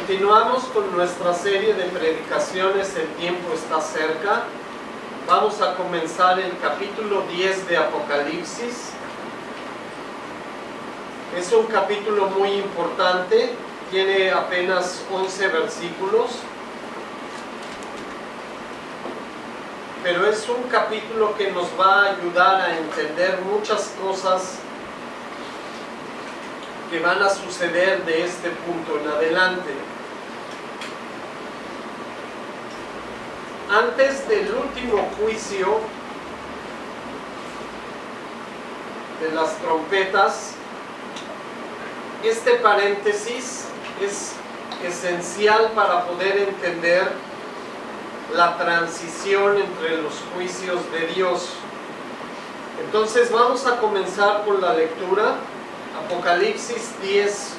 Continuamos con nuestra serie de predicaciones, el tiempo está cerca. Vamos a comenzar el capítulo 10 de Apocalipsis. Es un capítulo muy importante, tiene apenas 11 versículos, pero es un capítulo que nos va a ayudar a entender muchas cosas que van a suceder de este punto en adelante. Antes del último juicio de las trompetas, este paréntesis es esencial para poder entender la transición entre los juicios de Dios. Entonces vamos a comenzar con la lectura. Apocalipsis 10,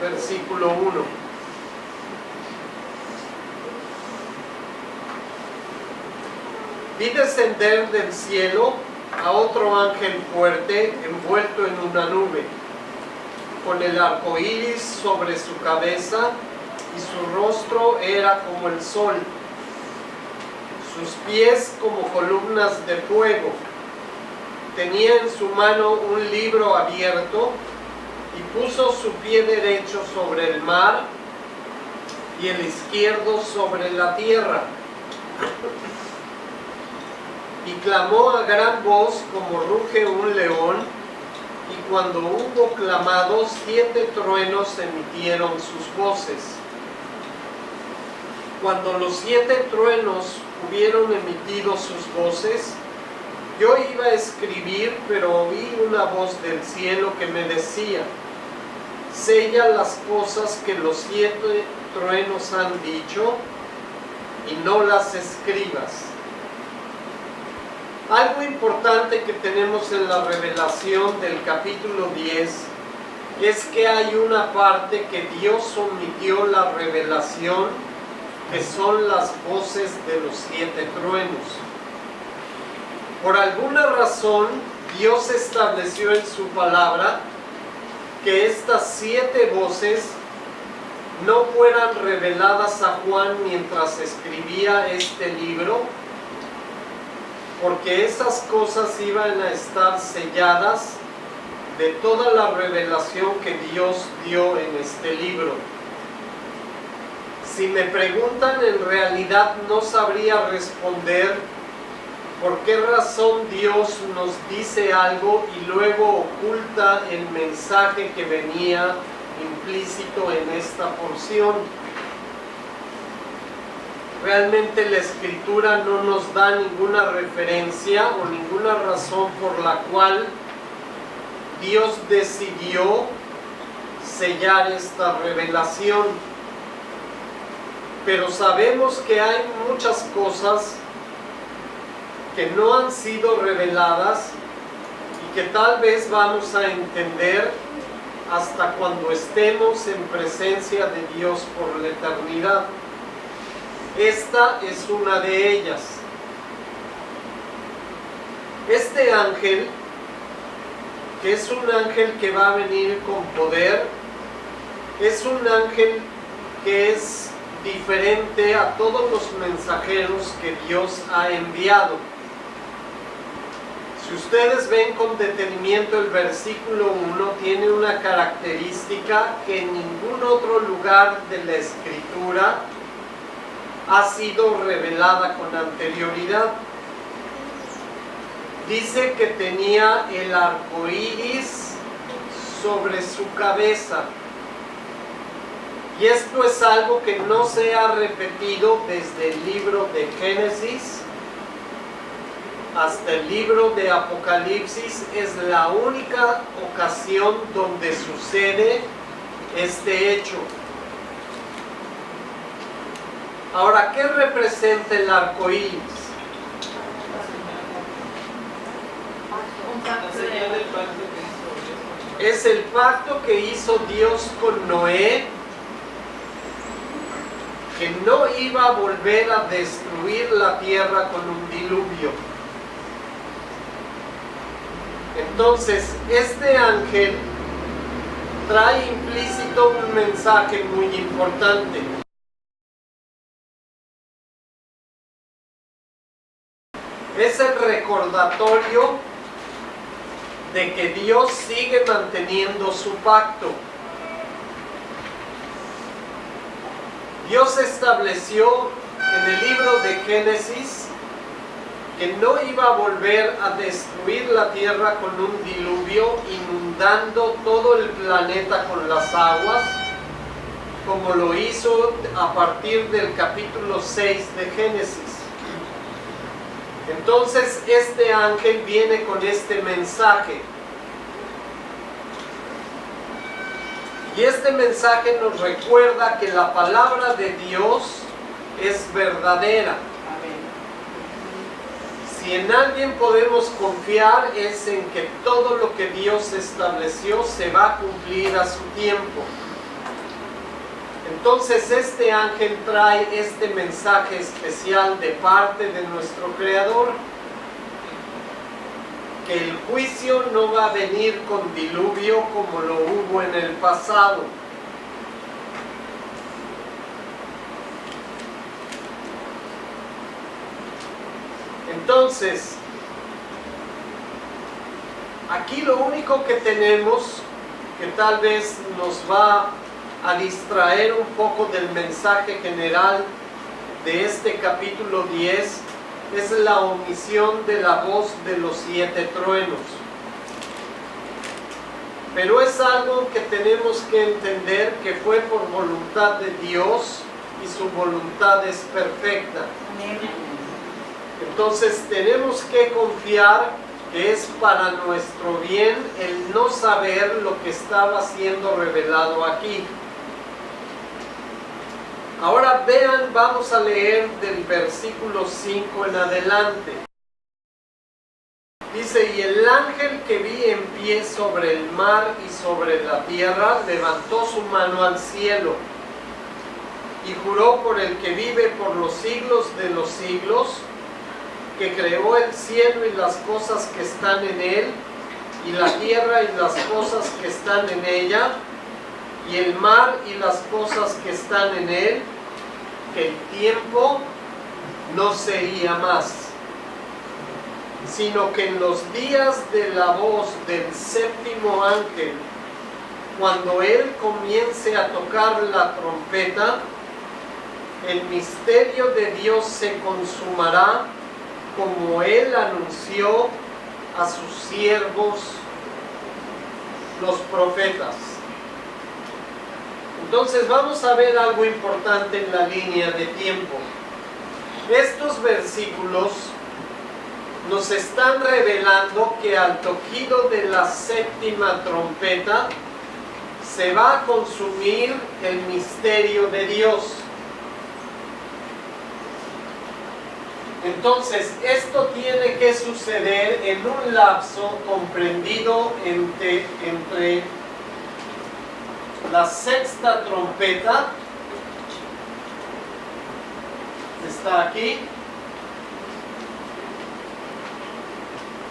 versículo 1. Vi descender del cielo a otro ángel fuerte, envuelto en una nube, con el arco iris sobre su cabeza, y su rostro era como el sol, sus pies como columnas de fuego. Tenía en su mano un libro abierto, y puso su pie derecho sobre el mar y el izquierdo sobre la tierra. Y clamó a gran voz como ruge un león, y cuando hubo clamado, 7 truenos emitieron sus voces. Cuando los 7 truenos hubieron emitido sus voces, yo iba a escribir, pero oí una voz del cielo que me decía: sella las cosas que los 7 truenos han dicho, y no las escribas. Algo importante que tenemos en la revelación del capítulo 10 es que hay una parte que Dios omitió la revelación, que son las voces de los 7 truenos. Por alguna razón, Dios estableció en su palabra que estas 7 voces no fueran reveladas a Juan mientras escribía este libro, porque esas cosas iban a estar selladas de toda la revelación que Dios dio en este libro. Si me preguntan, en realidad no sabría responder por qué razón Dios nos dice algo y luego oculta el mensaje que venía implícito en esta porción. Realmente la Escritura no nos da ninguna referencia o ninguna razón por la cual Dios decidió sellar esta revelación. Pero sabemos que hay muchas cosas que no han sido reveladas y que tal vez vamos a entender hasta cuando estemos en presencia de Dios por la eternidad. Esta es una de ellas. Este ángel, que es un ángel que va a venir con poder, es un ángel que es diferente a todos los mensajeros que Dios ha enviado. Si ustedes ven con detenimiento el versículo 1, tiene una característica que en ningún otro lugar de la Escritura ha sido revelada con anterioridad. Dice que tenía el arco iris sobre su cabeza. Y esto es algo que no se ha repetido desde el libro de Génesis hasta el libro de Apocalipsis. Es la única ocasión donde sucede este hecho. Ahora, ¿qué representa el arco iris? Es el pacto que hizo Dios con Noé, que no iba a volver a destruir la tierra con un diluvio. Entonces, este ángel trae implícito un mensaje muy importante. Es el recordatorio de que Dios sigue manteniendo su pacto. Dios estableció en el libro de Génesis que no iba a volver a destruir la tierra con un diluvio, inundando todo el planeta con las aguas, como lo hizo a partir del capítulo 6 de Génesis. Entonces este ángel viene con este mensaje. Y este mensaje nos recuerda que la palabra de Dios es verdadera. Si en alguien podemos confiar es en que todo lo que Dios estableció se va a cumplir a su tiempo. Entonces este ángel trae este mensaje especial de parte de nuestro Creador, que el juicio no va a venir con diluvio como lo hubo en el pasado. Entonces, aquí lo único que tenemos, que tal vez nos va a distraer un poco del mensaje general de este capítulo 10, es la omisión de la voz de los 7 truenos. Pero es algo que tenemos que entender que fue por voluntad de Dios y su voluntad es perfecta. Entonces tenemos que confiar que es para nuestro bien el no saber lo que estaba siendo revelado aquí. Ahora vean, vamos a leer del versículo 5 en adelante. Dice, y el ángel que vi en pie sobre el mar y sobre la tierra levantó su mano al cielo y juró por el que vive por los siglos de los siglos, que creó el cielo y las cosas que están en él, y la tierra y las cosas que están en ella, y el mar y las cosas que están en él, que el tiempo no sería más, sino que en los días de la voz del séptimo ángel, cuando él comience a tocar la trompeta, el misterio de Dios se consumará, como él anunció a sus siervos los profetas. Entonces vamos a ver algo importante en la línea de tiempo. Estos versículos nos están revelando que al toquido de la séptima trompeta se va a consumir el misterio de Dios. Entonces, esto tiene que suceder en un lapso comprendido entre la sexta trompeta, que está aquí,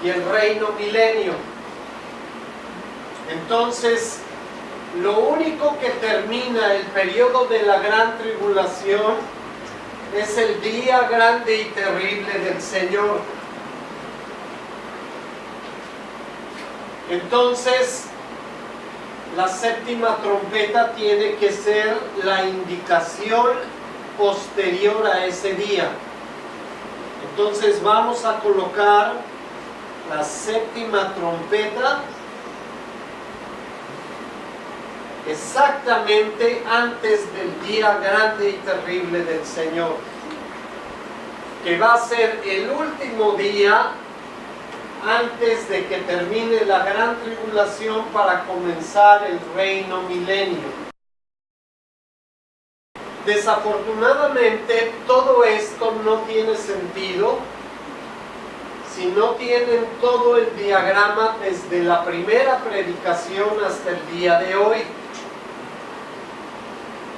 y el reino milenio. Entonces, lo único que termina el periodo de la gran tribulación es el día grande y terrible del Señor. Entonces, la séptima trompeta tiene que ser la indicación posterior a ese día. Entonces vamos a colocar la séptima trompeta exactamente antes del día grande y terrible del Señor, que va a ser el último día antes de que termine la gran tribulación para comenzar el reino milenio. Desafortunadamente, todo esto no tiene sentido si no tienen todo el diagrama desde la primera predicación hasta el día de hoy.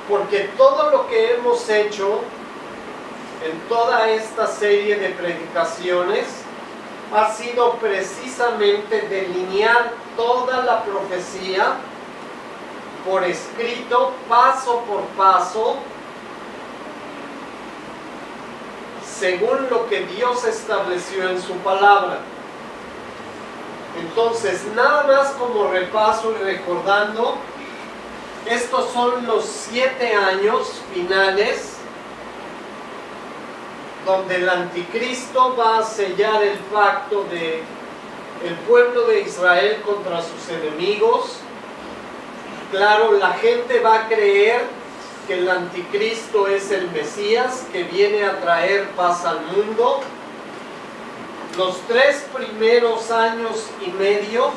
Porque todo lo que hemos hecho en toda esta serie de predicaciones ha sido precisamente delinear toda la profecía por escrito, paso por paso, según lo que Dios estableció en su palabra. Entonces, nada más como repaso y recordando, estos son los 7 años finales donde el anticristo va a sellar el pacto de el pueblo de Israel contra sus enemigos. Claro, la gente va a creer que el anticristo es el Mesías que viene a traer paz al mundo. Los 3 primeros años y medio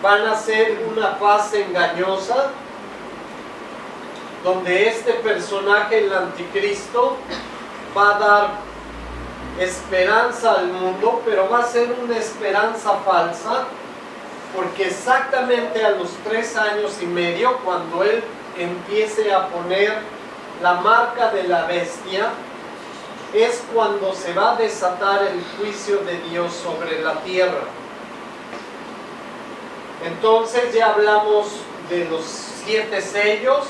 van a ser una paz engañosa, donde este personaje, el anticristo, va a dar esperanza al mundo, pero va a ser una esperanza falsa, porque exactamente a los 3 años y medio, cuando él empiece a poner la marca de la bestia, es cuando se va a desatar el juicio de Dios sobre la tierra. Entonces ya hablamos de los 7 sellos,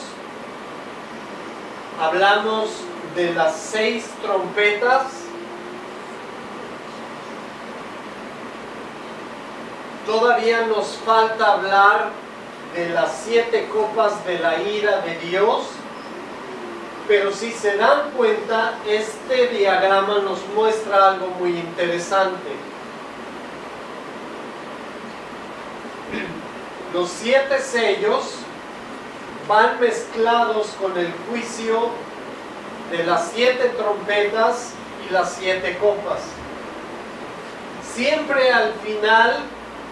hablamos de las 6 trompetas, todavía nos falta hablar de las 7 copas de la ira de Dios, pero si se dan cuenta, este diagrama nos muestra algo muy interesante. Los 7 sellos van mezclados con el juicio de las 7 trompetas y las 7 copas. Siempre al final,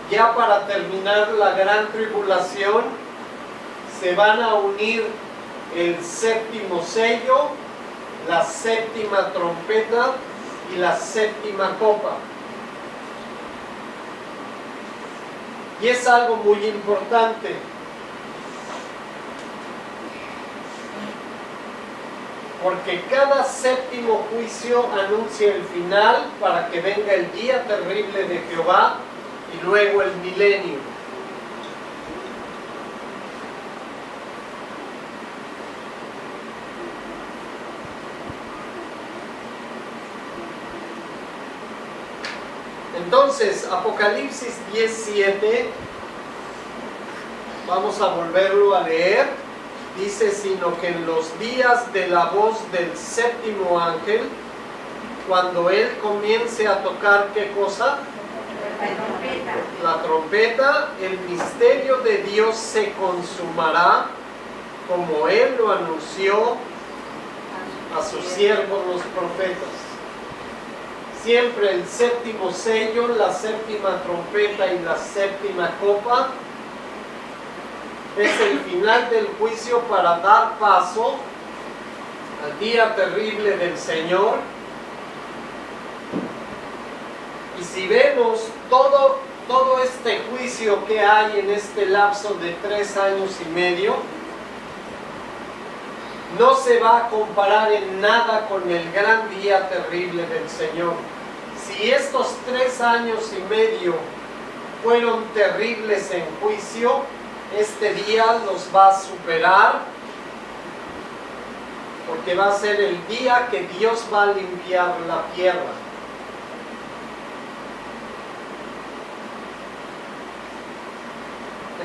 ya para terminar la gran tribulación, se van a unir el 7º sello, la 7ª trompeta y la 7ª copa. Y es algo muy importante, porque cada 7º juicio anuncia el final para que venga el día terrible de Jehová y luego el milenio. Entonces, Apocalipsis 10:7, vamos a volverlo a leer. Dice: sino que en los días de la voz del 7º ángel, cuando él comience a tocar, ¿qué cosa? La trompeta, el misterio de Dios se consumará, como él lo anunció a sus siervos los profetas. Siempre el 7º sello, la 7ª trompeta y la 7ª copa es el final del juicio para dar paso al día terrible del Señor. Y si vemos todo este juicio que hay en este lapso de 3 años y medio, no se va a comparar en nada con el gran día terrible del Señor. Si estos 3 años y medio fueron terribles en juicio, este día los va a superar, porque va a ser el día que Dios va a limpiar la tierra.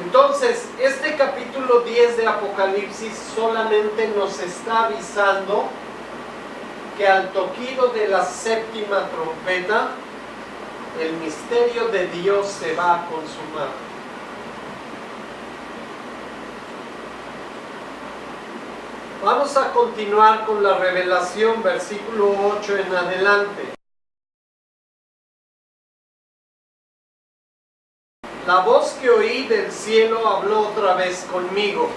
Entonces, este capítulo 10 de Apocalipsis solamente nos está avisando que al toquido de la 7ª trompeta, el misterio de Dios se va a consumar. Vamos a continuar con la revelación, versículo 8 en adelante. La voz que oí del cielo habló otra vez conmigo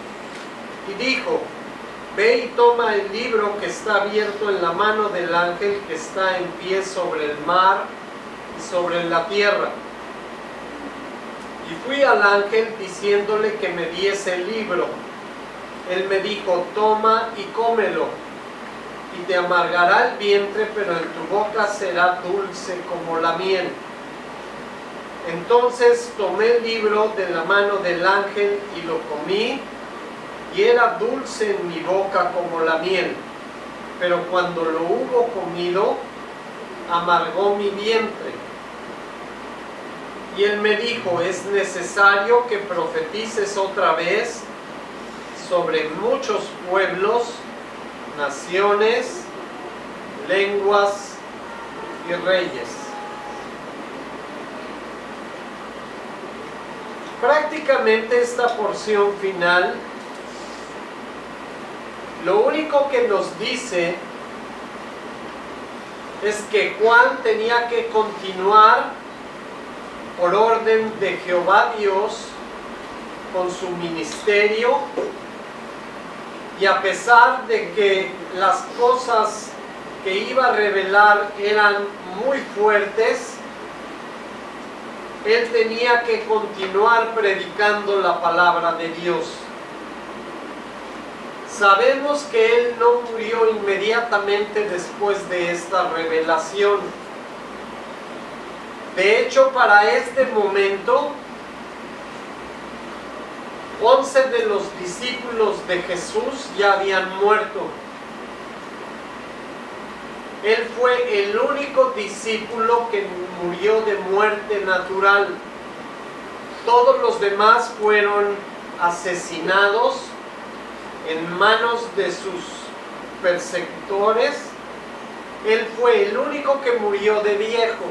y dijo: ve y toma el libro que está abierto en la mano del ángel que está en pie sobre el mar y sobre la tierra. Y fui al ángel diciéndole que me diese el libro. Él me dijo: toma y cómelo, y te amargará el vientre, pero en tu boca será dulce como la miel. Entonces tomé el libro de la mano del ángel y lo comí, y era dulce en mi boca como la miel. Pero cuando lo hubo comido, amargó mi vientre. Y él me dijo: es necesario que profetices otra vez sobre muchos pueblos, naciones, lenguas y reyes. Prácticamente esta porción final, lo único que nos dice es que Juan tenía que continuar por orden de Jehová Dios con su ministerio, y a pesar de que las cosas que iba a revelar eran muy fuertes, él tenía que continuar predicando la palabra de Dios. Sabemos que él no murió inmediatamente después de esta revelación. De hecho, para este momento, 11 de los discípulos de Jesús ya habían muerto. Él fue el único discípulo que murió de muerte natural. Todos los demás fueron asesinados en manos de sus persecutores. Él fue el único que murió de viejo.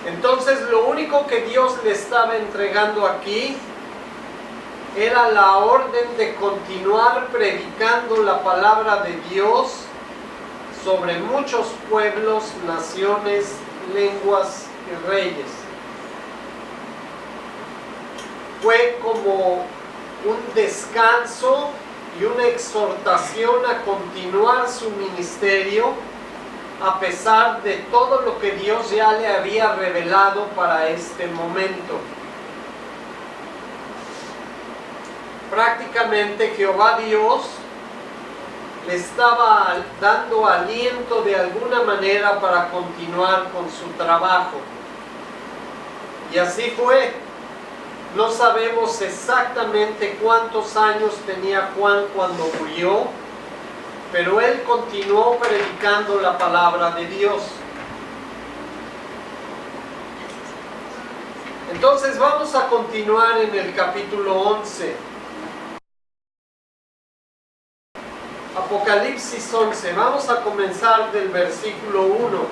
Entonces, lo único que Dios le estaba entregando aquí era la orden de continuar predicando la palabra de Dios sobre muchos pueblos, naciones, lenguas y reyes. Fue como un descanso y una exhortación a continuar su ministerio a pesar de todo lo que Dios ya le había revelado para este momento. Prácticamente Jehová Dios le estaba dando aliento de alguna manera para continuar con su trabajo. Y así fue. No sabemos exactamente cuántos años tenía Juan cuando murió, pero él continuó predicando la palabra de Dios. Entonces vamos a continuar en el capítulo 11. Apocalipsis 11, vamos a comenzar del versículo 1.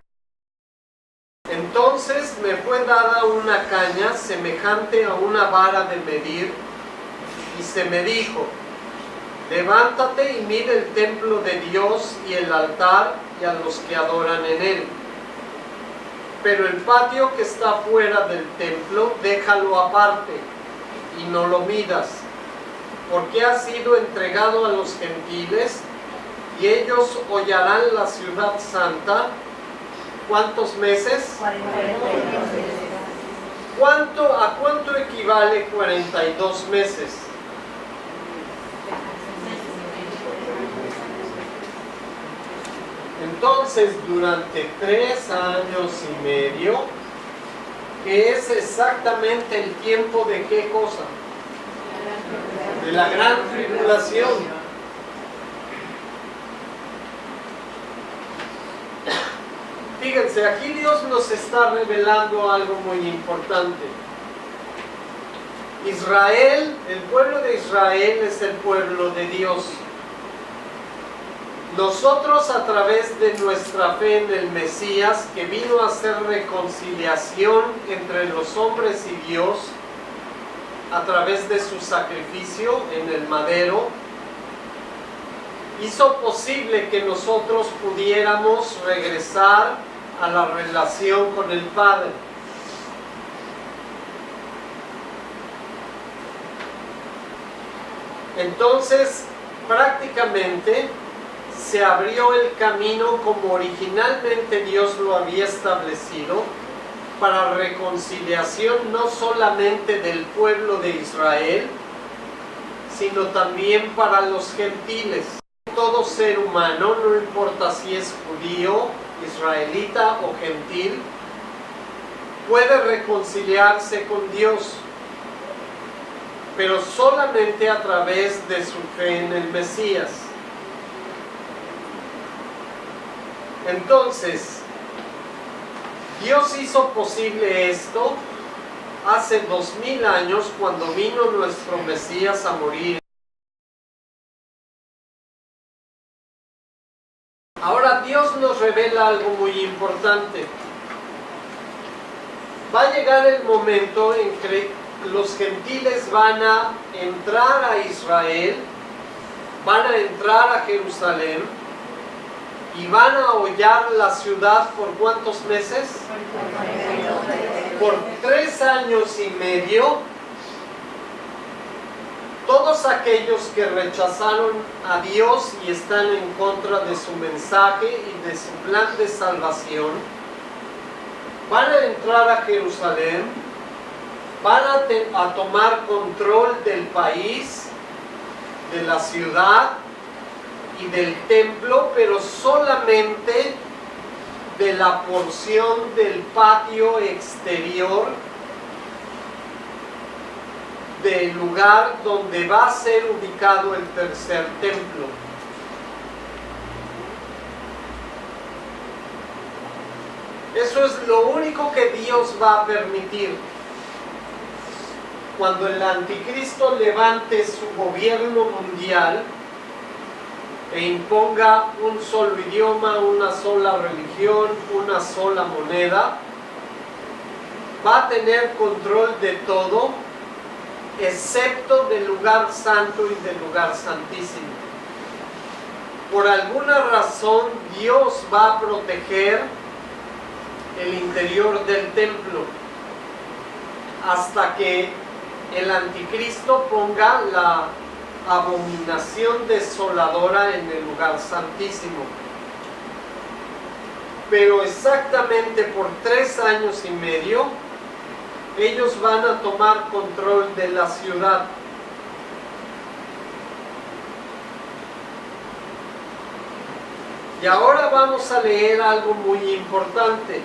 Entonces me fue dada una caña semejante a una vara de medir, y se me dijo: levántate y mide el templo de Dios y el altar y a los que adoran en él. Pero el patio que está fuera del templo, déjalo aparte y no lo midas, porque ha sido entregado a los gentiles, y ellos hollarán la ciudad santa. ¿Cuántos meses? 42 meses. ¿A cuánto equivale 42 meses? Entonces, durante 3 años y medio, que es exactamente el tiempo de ¿qué cosa? De la gran tribulación. Fíjense, aquí Dios nos está revelando algo muy importante. Israel, el pueblo de Israel es el pueblo de Dios. Nosotros, a través de nuestra fe en el Mesías, que vino a hacer reconciliación entre los hombres y Dios a través de su sacrificio en el madero, hizo posible que nosotros pudiéramos regresar a la relación con el Padre. Entonces, prácticamente se abrió el camino como originalmente Dios lo había establecido, para reconciliación no solamente del pueblo de Israel, sino también para los gentiles. Todo ser humano, no importa si es judío, israelita o gentil, puede reconciliarse con Dios, pero solamente a través de su fe en el Mesías. Entonces, Dios hizo posible esto hace 2000 años cuando vino nuestro Mesías a morir. Ahora Dios nos revela algo muy importante. Va a llegar el momento en que los gentiles van a entrar a Israel, van a entrar a Jerusalén y van a hollar la ciudad ¿por cuántos meses? Por 3 años y medio. Todos aquellos que rechazaron a Dios y están en contra de su mensaje y de su plan de salvación, van a entrar a Jerusalén, van a tomar control del país, de la ciudad y del templo, pero solamente de la porción del patio exterior del lugar donde va a ser ubicado el tercer templo. Eso es lo único que Dios va a permitir. Cuando el anticristo levante su gobierno mundial e imponga un solo idioma, una sola religión, una sola moneda, va a tener control de todo, excepto del lugar santo y del lugar santísimo. Por alguna razón, Dios va a proteger el interior del templo hasta que el anticristo ponga la abominación desoladora en el lugar santísimo. Pero exactamente por 3 años y medio ellos van a tomar control de la ciudad. Y ahora vamos a leer algo muy importante,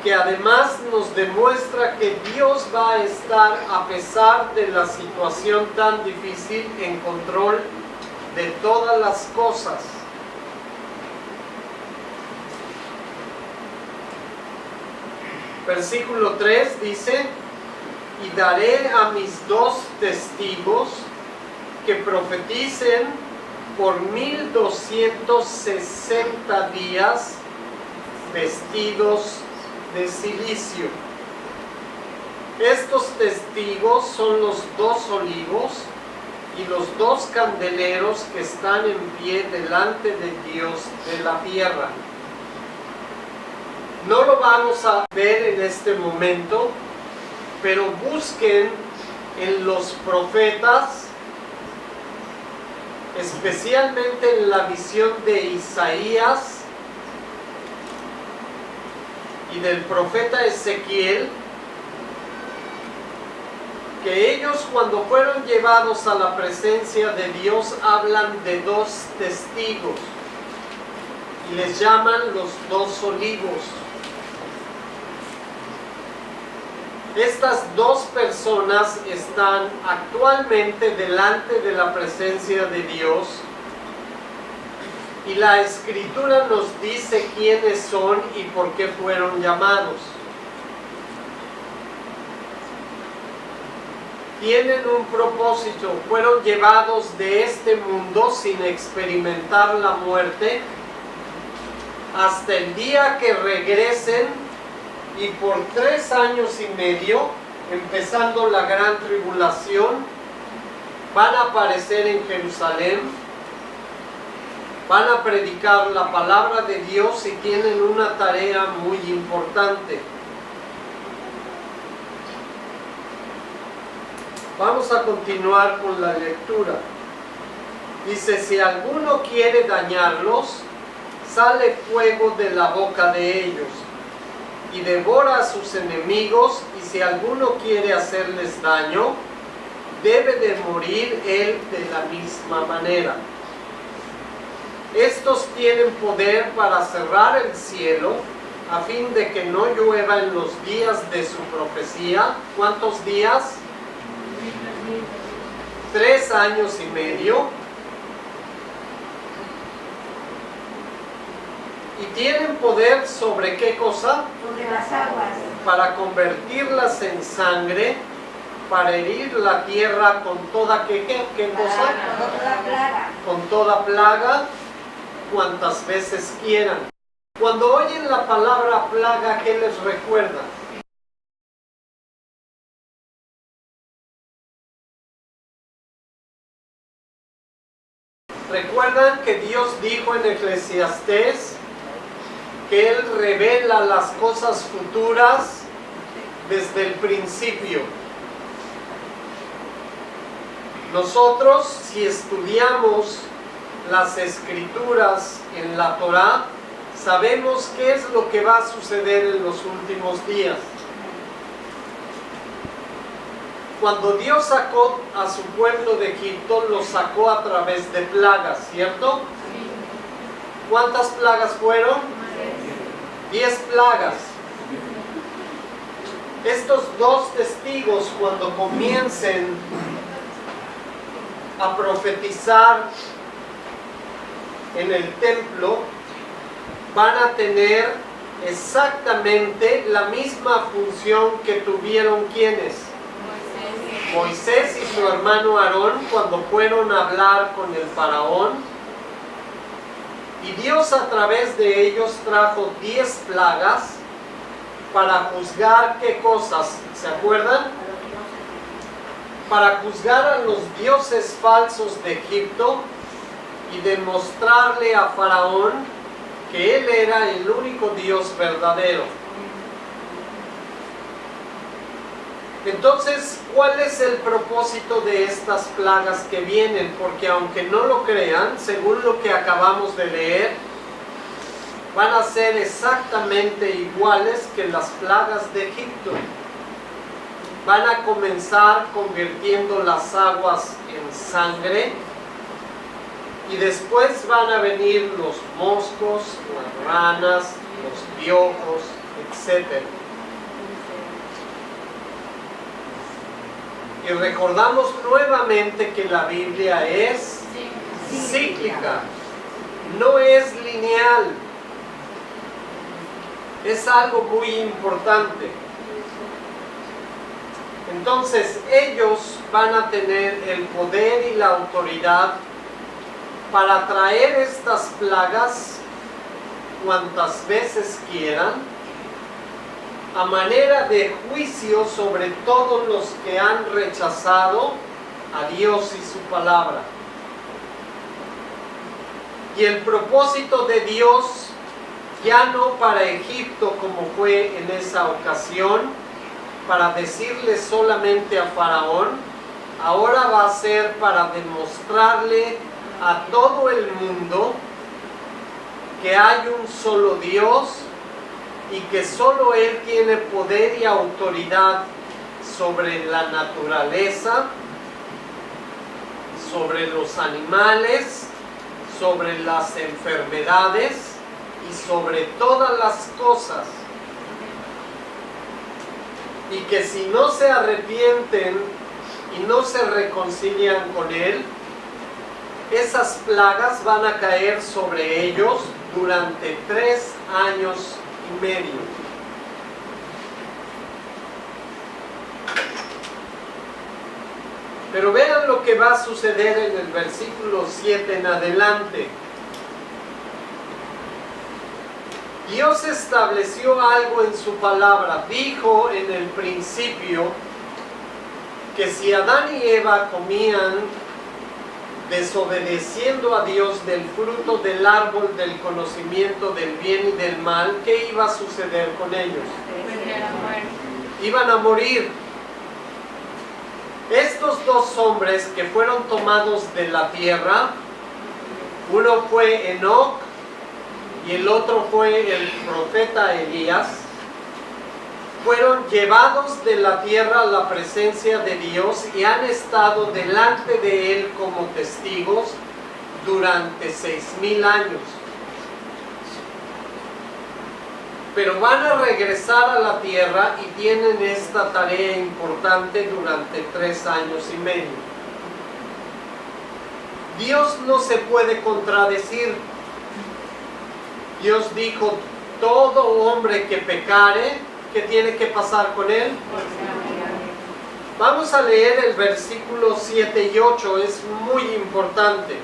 que además nos demuestra que Dios va a estar, a pesar de la situación tan difícil, en control de todas las cosas. Versículo 3 dice: y daré a mis 2 testigos que profeticen por 1260 días vestidos de cilicio. Estos testigos son los 2 olivos y los 2 candeleros que están en pie delante de Dios de la tierra. No lo vamos a ver en este momento, pero busquen en los profetas, especialmente en la visión de Isaías y del profeta Ezequiel, que ellos, cuando fueron llevados a la presencia de Dios, hablan de 2 testigos y les llaman los 2 olivos. Estas 2 personas están actualmente delante de la presencia de Dios y la Escritura nos dice quiénes son y por qué fueron llamados. Tienen un propósito, fueron llevados de este mundo sin experimentar la muerte hasta el día que regresen, y por 3 años y medio, empezando la gran tribulación, van a aparecer en Jerusalén, van a predicar la palabra de Dios y tienen una tarea muy importante. Vamos a continuar con la lectura. Dice: si alguno quiere dañarlos, sale fuego de la boca de ellos y devora a sus enemigos, y si alguno quiere hacerles daño, debe de morir él de la misma manera. Estos tienen poder para cerrar el cielo a fin de que no llueva en los días de su profecía. ¿Cuántos días? 3 años y medio. Y tienen poder sobre ¿qué cosa? Sobre las aguas. Para convertirlas en sangre, para herir la tierra con toda ¿qué cosa? Con toda plaga. Con toda plaga, cuantas veces quieran. Cuando oyen la palabra plaga, ¿qué les recuerda? ¿Recuerdan que Dios dijo en Eclesiastés que Él revela las cosas futuras desde el principio? Nosotros, si estudiamos las Escrituras en la Torá, sabemos qué es lo que va a suceder en los últimos días. Cuando Dios sacó a su pueblo de Egipto, lo sacó a través de plagas, ¿cierto? ¿Cuántas plagas fueron? 10 plagas. Estos 2 testigos, cuando comiencen a profetizar en el templo, van a tener exactamente la misma función que tuvieron ¿quiénes? Moisés y su hermano Aarón cuando fueron a hablar con el faraón. Y Dios a través de ellos trajo 10 plagas para juzgar ¿qué cosas? ¿Se acuerdan? Para juzgar a los dioses falsos de Egipto y demostrarle a Faraón que él era el único Dios verdadero. Entonces, ¿cuál es el propósito de estas plagas que vienen? Porque aunque no lo crean, según lo que acabamos de leer, van a ser exactamente iguales que las plagas de Egipto. Van a comenzar convirtiendo las aguas en sangre y después van a venir los moscos, las ranas, los piojos, etc. Y recordamos nuevamente que la Biblia es cíclica, no es lineal. Es algo muy importante. Entonces ellos van a tener el poder y la autoridad para traer estas plagas cuantas veces quieran, a manera de juicio sobre todos los que han rechazado a Dios y su palabra. Y el propósito de Dios, ya no para Egipto como fue en esa ocasión, para decirle solamente a Faraón, ahora va a ser para demostrarle a todo el mundo que hay un solo Dios y que solo Él tiene poder y autoridad sobre la naturaleza, sobre los animales, sobre las enfermedades y sobre todas las cosas. Y que si no se arrepienten y no se reconcilian con Él, esas plagas van a caer sobre ellos durante 3 años y medio. Pero vean lo que va a suceder en el versículo 7 en adelante. Dios estableció algo en su palabra. Dijo en el principio que si Adán y Eva comían desobedeciendo a Dios del fruto del árbol del conocimiento del bien y del mal, ¿qué iba a suceder con ellos? Iban a morir. Estos 2 hombres que fueron tomados de la tierra, uno fue Enoc y el otro fue el profeta Elías, fueron llevados de la tierra a la presencia de Dios y han estado delante de Él como testigos durante 6,000 años. Pero van a regresar a la tierra y tienen esta tarea importante durante 3 años y medio. Dios no se puede contradecir. Dios dijo, todo hombre que pecare, ¿qué tiene que pasar con él? Vamos a leer el versículo 7 y 8, es muy importante.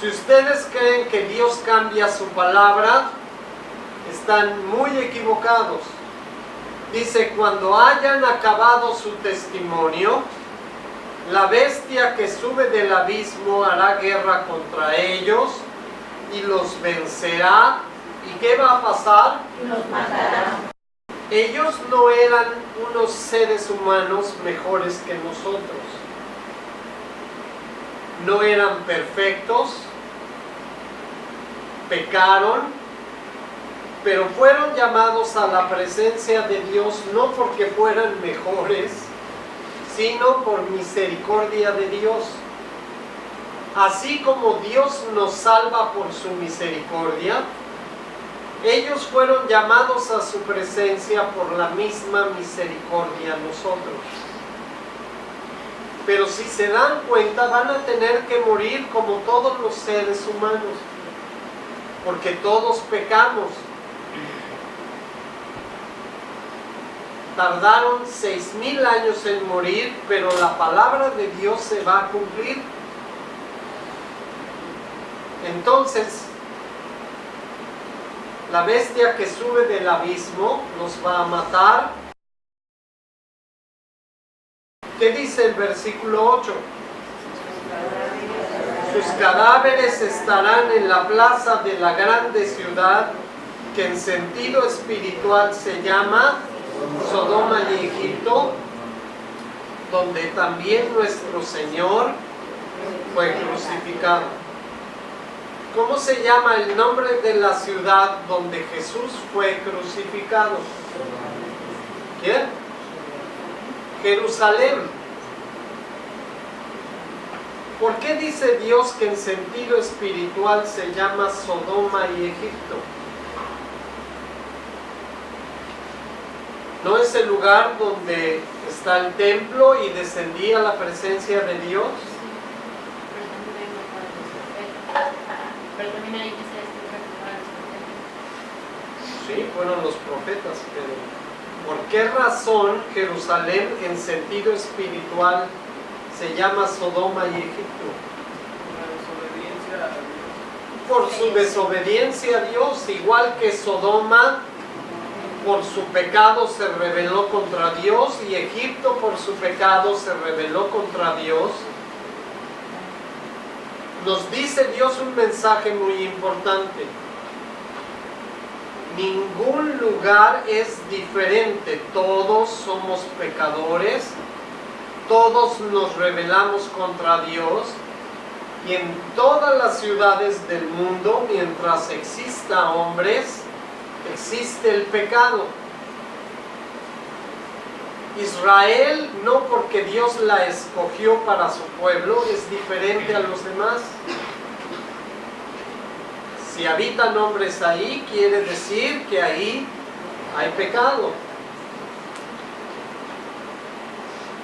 Si ustedes creen que Dios cambia su palabra, están muy equivocados. Dice, cuando hayan acabado su testimonio, la bestia que sube del abismo hará guerra contra ellos y los vencerá. ¿Y qué va a pasar? Los matará. Ellos no eran unos seres humanos mejores que nosotros. No eran perfectos, pecaron, pero fueron llamados a la presencia de Dios no porque fueran mejores, sino por misericordia de Dios. Así como Dios nos salva por su misericordia, ellos fueron llamados a su presencia por la misma misericordia nosotros. Pero si se dan cuenta, van a tener que morir como todos los seres humanos, porque todos pecamos. Tardaron 6,000 años en morir, pero la palabra de Dios se va a cumplir. Entonces, la bestia que sube del abismo los va a matar. ¿Qué dice el versículo 8? Sus cadáveres estarán en la plaza de la grande ciudad, que en sentido espiritual se llama Sodoma y Egipto, donde también nuestro Señor fue crucificado. ¿Cómo se llama el nombre de la ciudad donde Jesús fue crucificado? ¿Quién? Jerusalén. ¿Por qué dice Dios que en sentido espiritual se llama Sodoma y Egipto? ¿No es el lugar donde está el templo y descendía la presencia de Dios? Pero también ahí dice Sí, fueron los profetas, pero ¿por qué razón Jerusalén en sentido espiritual se llama Sodoma y Egipto? Por su desobediencia a Dios, igual que Sodoma por su pecado se rebeló contra Dios y Egipto por su pecado se rebeló contra Dios. Nos dice Dios un mensaje muy importante. Ningún lugar es diferente, todos somos pecadores, todos nos rebelamos contra Dios y en todas las ciudades del mundo, mientras exista hombres, existe el pecado. Israel, no porque Dios la escogió para su pueblo, es diferente a los demás. Si habitan hombres ahí, quiere decir que ahí hay pecado.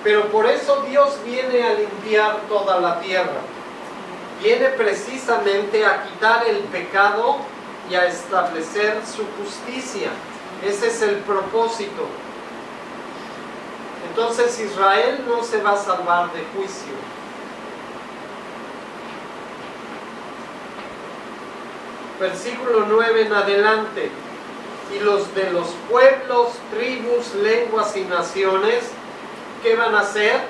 Pero por eso Dios viene a limpiar toda la tierra. Viene precisamente a quitar el pecado y a establecer su justicia. Ese es el propósito. Entonces Israel no se va a salvar de juicio. Versículo 9 en adelante. Y los de los pueblos, tribus, lenguas y naciones, ¿qué van a hacer?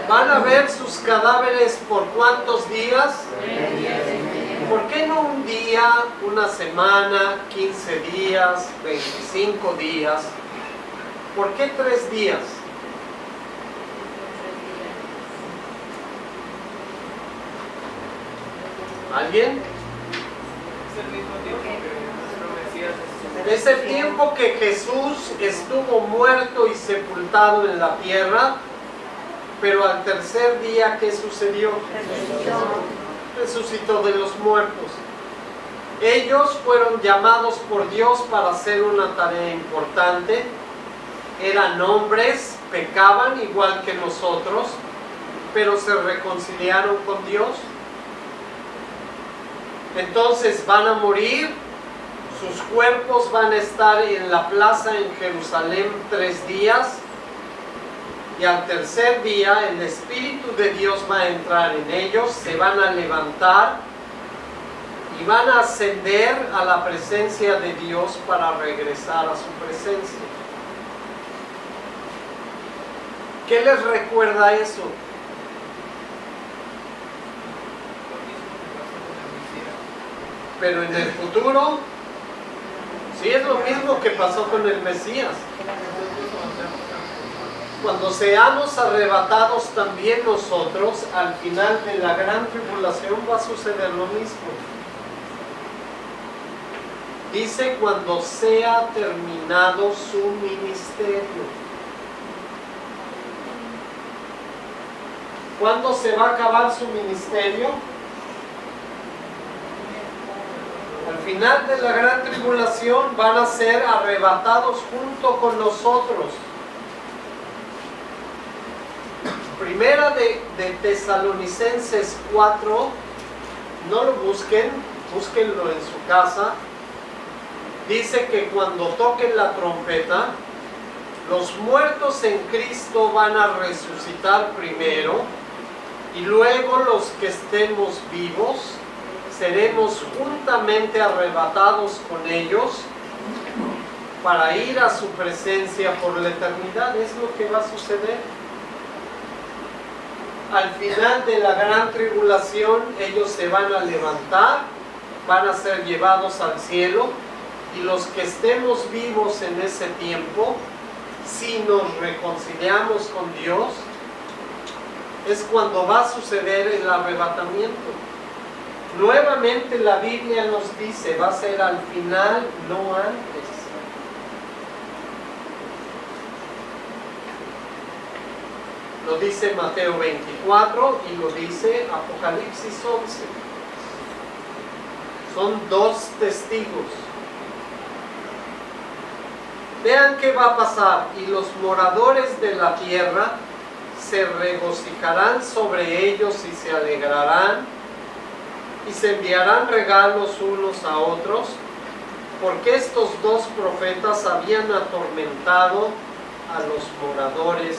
Van a ver sus cadáveres por ¿cuántos días? 3 días. ¿Por qué no un día, una semana, 15 días, 25 días? ¿Por qué 3 días? ¿Alguien? Es el tiempo que Jesús estuvo muerto y sepultado en la tierra. Pero al tercer día, ¿qué sucedió? Resucitó de los muertos. Ellos fueron llamados por Dios para hacer una tarea importante. Eran hombres, pecaban igual que nosotros, pero se reconciliaron con Dios. Entonces van a morir, sus cuerpos van a estar en la plaza en Jerusalén 3 días, y al tercer día el Espíritu de Dios va a entrar en ellos, se van a levantar y van a ascender a la presencia de Dios para regresar a su presencia. ¿Qué les recuerda eso? Pero en el futuro, sí es lo mismo que pasó con el Mesías. Cuando seamos arrebatados también nosotros, al final de la gran tribulación va a suceder lo mismo. Dice cuando sea terminado su ministerio. ¿Cuándo se va a acabar su ministerio? Al final de la gran tribulación van a ser arrebatados junto con nosotros. Primera de Tesalonicenses 4, no lo busquen, búsquenlo en su casa. Dice que cuando toquen la trompeta, los muertos en Cristo van a resucitar primero, y luego los que estemos vivos seremos juntamente arrebatados con ellos para ir a su presencia por la eternidad. Es lo que va a suceder. Al final de la gran tribulación, ellos se van a levantar, van a ser llevados al cielo, y los que estemos vivos en ese tiempo, si nos reconciliamos con Dios, es cuando va a suceder el arrebatamiento. Nuevamente la Biblia nos dice, va a ser al final, no antes. Lo dice Mateo 24 y lo dice Apocalipsis 11. Son 2 testigos. Vean qué va a pasar. Y los moradores de la tierra se regocijarán sobre ellos y se alegrarán, y se enviarán regalos unos a otros, porque estos 2 profetas habían atormentado a los moradores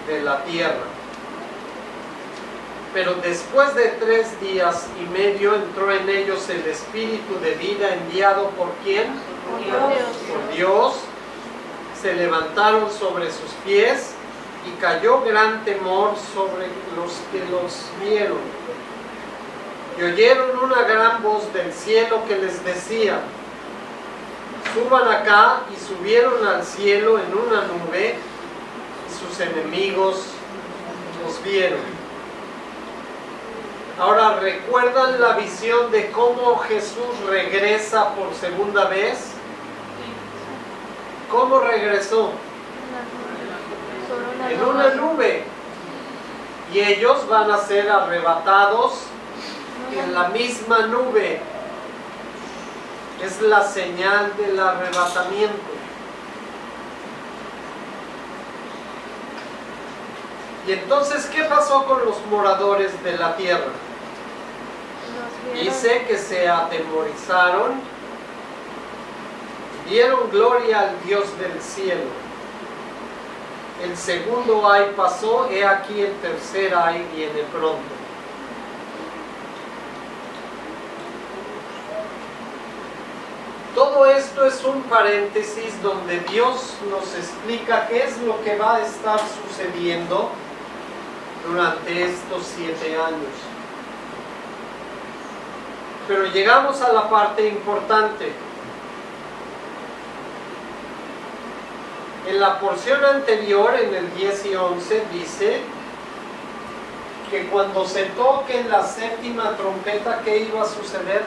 de la tierra. Pero después de 3 días y medio entró en ellos el Espíritu de vida enviado ¿por quién? Por Dios. Se levantaron sobre sus pies y cayó gran temor sobre los que los vieron. Y oyeron una gran voz del cielo que les decía: suban acá, y subieron al cielo en una nube, y sus enemigos los vieron. Ahora, ¿recuerdan la visión de cómo Jesús regresa por segunda vez? ¿Cómo regresó? En una nube. Y ellos van a ser arrebatados en la misma nube. Es la señal del arrebatamiento. Y entonces, ¿qué pasó con los moradores de la tierra? Dice que se atemorizaron, dieron gloria al Dios del cielo. El segundo ay pasó, he aquí el tercer ay viene pronto. Todo esto es un paréntesis donde Dios nos explica qué es lo que va a estar sucediendo durante estos 7 años. Pero llegamos a la parte importante. En la porción anterior, en el 10 y 11, dice que cuando se toque la 7ª trompeta, ¿qué iba a suceder?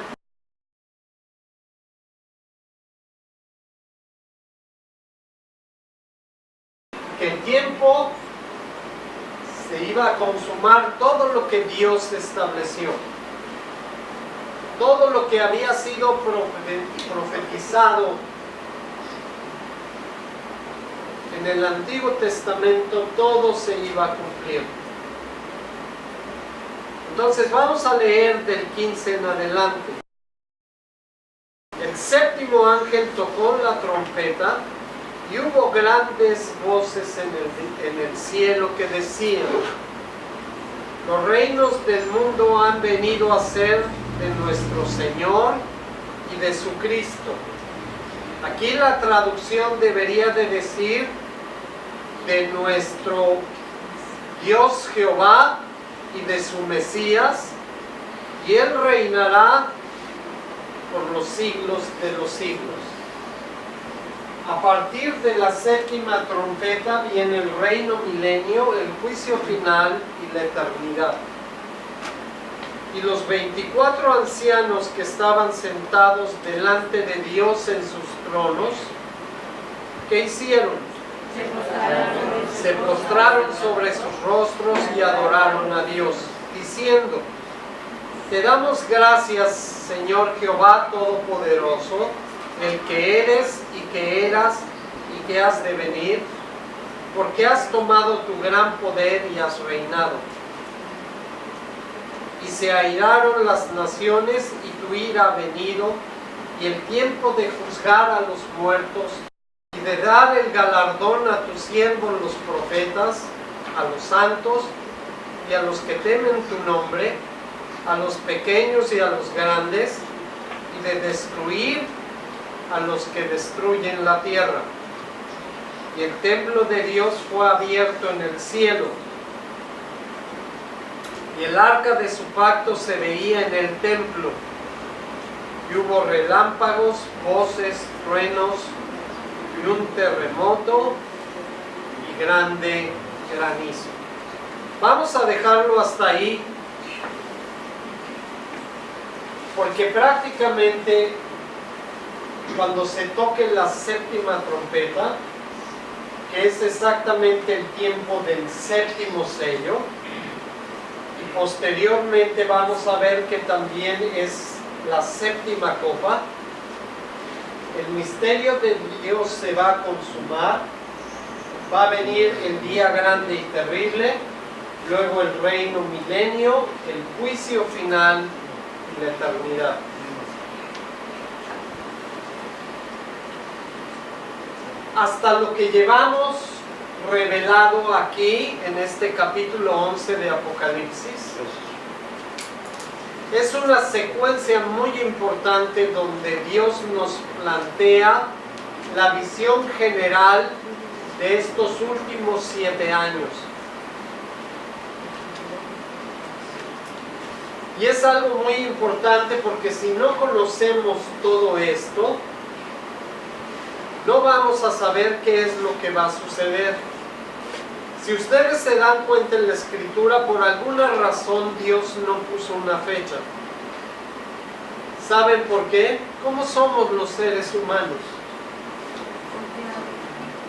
Que el tiempo se iba a consumar todo lo que Dios estableció. Todo lo que había sido profetizado en el Antiguo Testamento, todo se iba a cumplir. Entonces vamos a leer del 15 en adelante. El séptimo ángel tocó la trompeta y hubo grandes voces en el cielo que decían: los reinos del mundo han venido a ser de nuestro Señor y de su Cristo. Aquí la traducción debería de decir de nuestro Dios Jehová y de su Mesías, y Él reinará por los siglos de los siglos. A partir de la séptima trompeta viene el reino milenio, el juicio final y la eternidad. Y los 24 ancianos que estaban sentados delante de Dios en sus tronos, ¿qué hicieron? Se postraron sobre sus rostros y adoraron a Dios, diciendo: te damos gracias, Señor Jehová Todopoderoso, el que eres y que eras y que has de venir, porque has tomado tu gran poder y has reinado. Y se airaron las naciones y tu ira ha venido, y el tiempo de juzgar a los muertos y de dar el galardón a tus siervos los profetas, a los santos y a los que temen tu nombre, a los pequeños y a los grandes, y de destruir a los que destruyen la tierra. Y el templo de Dios fue abierto en el cielo, y el arca de su pacto se veía en el templo, y hubo relámpagos, voces, truenos, y un terremoto y grande granizo. Vamos a dejarlo hasta ahí, porque prácticamente cuando se toque la séptima trompeta, que es exactamente el tiempo del séptimo sello, y posteriormente vamos a ver que también es la séptima copa, el misterio de Dios se va a consumar, va a venir el día grande y terrible, luego el reino milenio, el juicio final y la eternidad. Hasta lo que llevamos revelado aquí en este capítulo 11 de Apocalipsis, es una secuencia muy importante donde Dios nos plantea la visión general de estos últimos 7 años. Y es algo muy importante porque si no conocemos todo esto, no vamos a saber qué es lo que va a suceder. Si ustedes se dan cuenta en la Escritura, por alguna razón Dios no puso una fecha. ¿Saben por qué? ¿Cómo somos los seres humanos?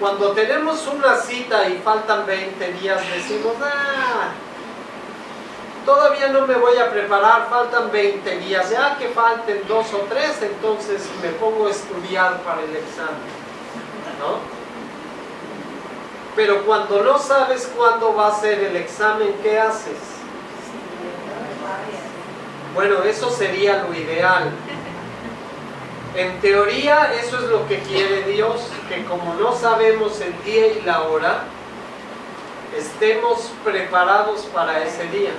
Cuando tenemos una cita y faltan 20 días, decimos: todavía no me voy a preparar, faltan 20 días, ya que falten 2 o 3, entonces me pongo a estudiar para el examen, ¿no? Pero cuando no sabes cuándo va a ser el examen, ¿qué haces? Bueno, eso sería lo ideal. En teoría, eso es lo que quiere Dios, que como no sabemos el día y la hora, estemos preparados para ese día.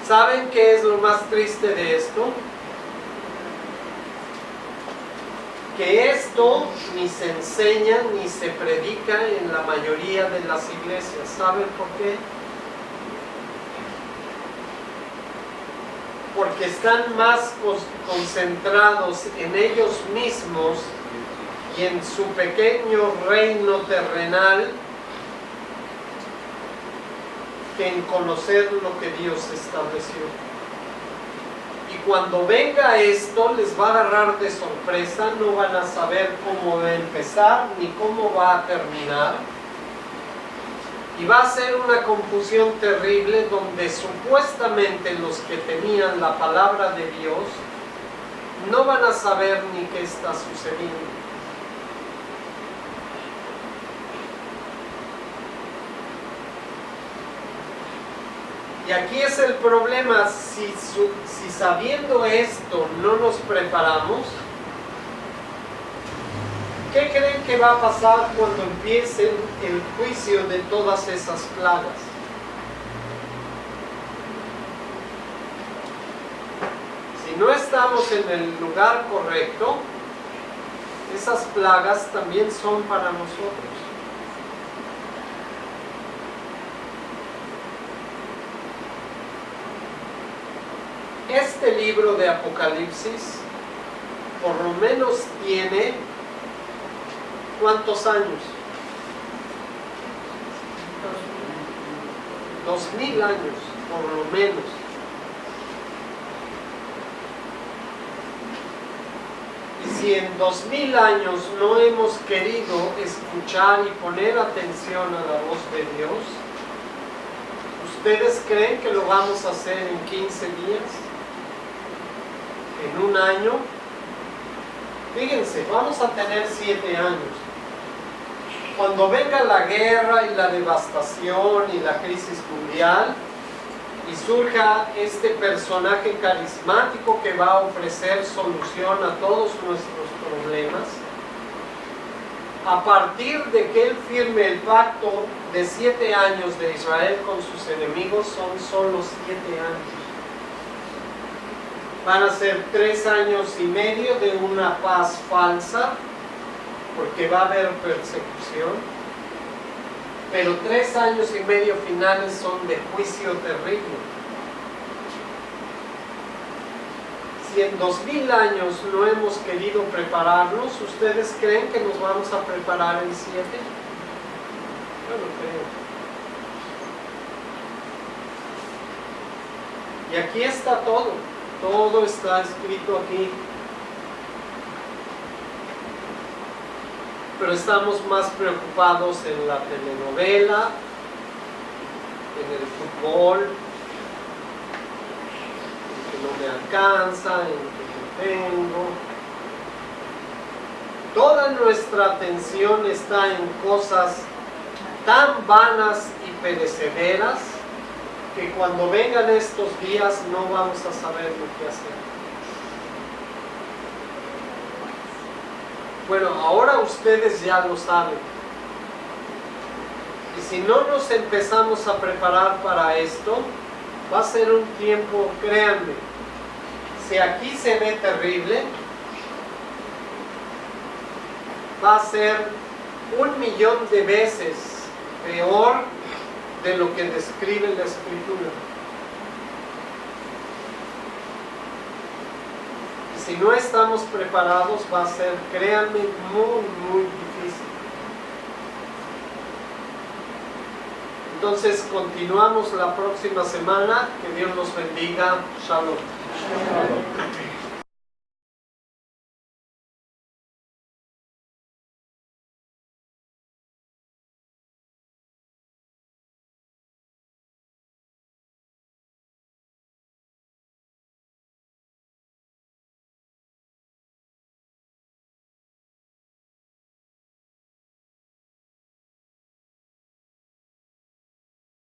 ¿Saben qué es lo más triste de esto? Que esto ni se enseña ni se predica en la mayoría de las iglesias. ¿Saben por qué? Porque están más concentrados en ellos mismos y en su pequeño reino terrenal que en conocer lo que Dios estableció. Y cuando venga esto, les va a agarrar de sorpresa, no van a saber cómo va a empezar ni cómo va a terminar. Y va a ser una confusión terrible donde supuestamente los que tenían la palabra de Dios no van a saber ni qué está sucediendo. Y aquí es el problema, si sabiendo esto no nos preparamos, ¿qué creen que va a pasar cuando empiece el juicio de todas esas plagas? Si no estamos en el lugar correcto, esas plagas también son para nosotros. Este libro de Apocalipsis, por lo menos tiene, ¿cuántos años? 2000 años, por lo menos. Y si en 2000 años no hemos querido escuchar y poner atención a la voz de Dios, ¿ustedes creen que lo vamos a hacer en 15 días? ¿En un año? Fíjense, vamos a tener 7 años. Cuando venga la guerra y la devastación y la crisis mundial y surja este personaje carismático que va a ofrecer solución a todos nuestros problemas, a partir de que él firme el pacto de 7 años de Israel con sus enemigos, son solo 7 años. Van a ser 3 años y medio de una paz falsa, porque va a haber persecución, pero 3 años y medio finales son de juicio terrible. Si en 2000 años no hemos querido prepararnos, ¿ustedes creen que nos vamos a preparar en 7? Yo no creo. Y aquí está todo. Todo está escrito aquí. Pero estamos más preocupados en la telenovela, en el fútbol, en que no me alcanza, en que no tengo. Toda nuestra atención está en cosas tan vanas y perecederas que cuando vengan estos días no vamos a saber lo que hacer. Bueno, ahora ustedes ya lo saben. Y si no nos empezamos a preparar para esto, va a ser un tiempo, créanme, si aquí se ve terrible, va a ser 1.000.000 de veces peor de lo que describe la Escritura. Y si no estamos preparados, va a ser, créanme, muy difícil. Entonces continuamos la próxima semana. Que Dios los bendiga. Shalom.